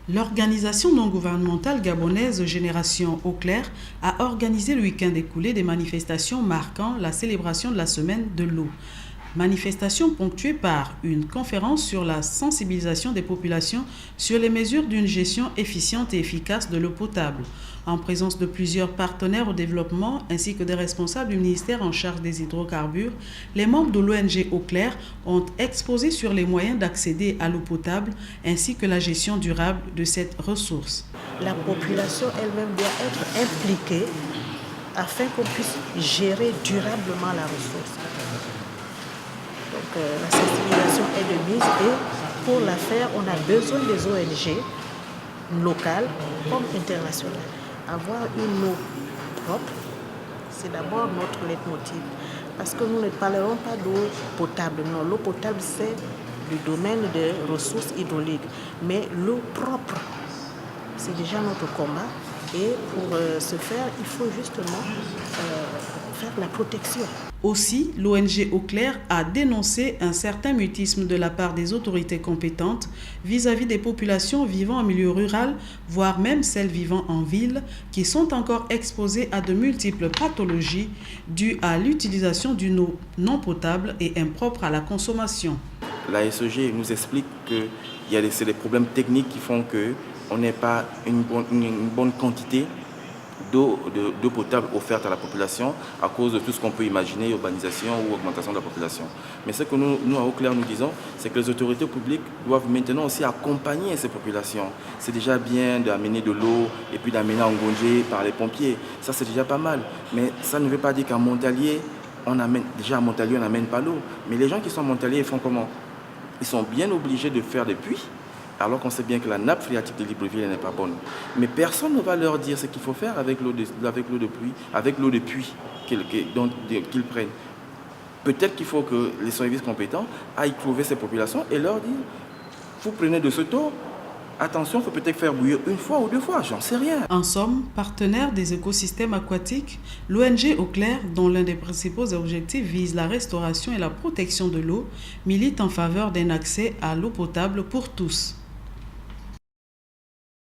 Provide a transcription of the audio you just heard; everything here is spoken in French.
L'organisation non gouvernementale gabonaise Génération Eau Claire a organisé le week-end écoulé des manifestations marquant la célébration de la semaine de l'eau. Manifestation ponctuée par une conférence sur la sensibilisation des populations sur les mesures d'une gestion efficiente et efficace de l'eau potable. En présence de plusieurs partenaires au développement ainsi que des responsables du ministère en charge des hydrocarbures, les membres de l'ONG Eau Claire ont exposé sur les moyens d'accéder à l'eau potable ainsi que la gestion durable de cette ressource. La population elle-même doit être impliquée afin qu'on puisse gérer durablement la ressource. Donc la sensibilisation est de mise et pour la faire, on a besoin des ONG locales comme internationales. Avoir une eau propre, c'est d'abord notre leitmotiv. Parce que nous ne parlerons pas d'eau potable. Non, l'eau potable, c'est du domaine des ressources hydrauliques. Mais l'eau propre, c'est déjà notre combat. Et pour ce faire, il faut justement faire la protection. Aussi, l'ONG Eau Claire a dénoncé un certain mutisme de la part des autorités compétentes vis-à-vis des populations vivant en milieu rural, voire même celles vivant en ville, qui sont encore exposées à de multiples pathologies dues à l'utilisation d'une eau non potable et impropre à la consommation. La SEG nous explique que c'est les problèmes techniques qui font qu'on n'ait pas une bonne quantité d'eau potable offerte à la population à cause de tout ce qu'on peut imaginer, urbanisation ou augmentation de la population. Mais ce que nous à Eau Claire, nous disons, c'est que les autorités publiques doivent maintenant aussi accompagner ces populations. C'est déjà bien d'amener de l'eau et puis d'amener en Ngondje par les pompiers. Ça, c'est déjà pas mal. Mais ça ne veut pas dire qu'à Montalier, on n'amène pas l'eau. Mais les gens qui sont à Montalier, ils font comment? Ils sont bien obligés de faire des puits, alors qu'on sait bien que la nappe phréatique de Libreville n'est pas bonne. Mais personne ne va leur dire ce qu'il faut faire avec l'eau de pluie, avec l'eau de puits qu'ils prennent. Peut-être qu'il faut que les services compétents aillent trouver ces populations et leur dire, vous prenez de cette eau, attention, il faut peut-être faire bouillir une fois ou deux fois, j'en sais rien. En somme, partenaire des écosystèmes aquatiques, l'ONG Eau Claire, dont l'un des principaux objectifs vise la restauration et la protection de l'eau, milite en faveur d'un accès à l'eau potable pour tous.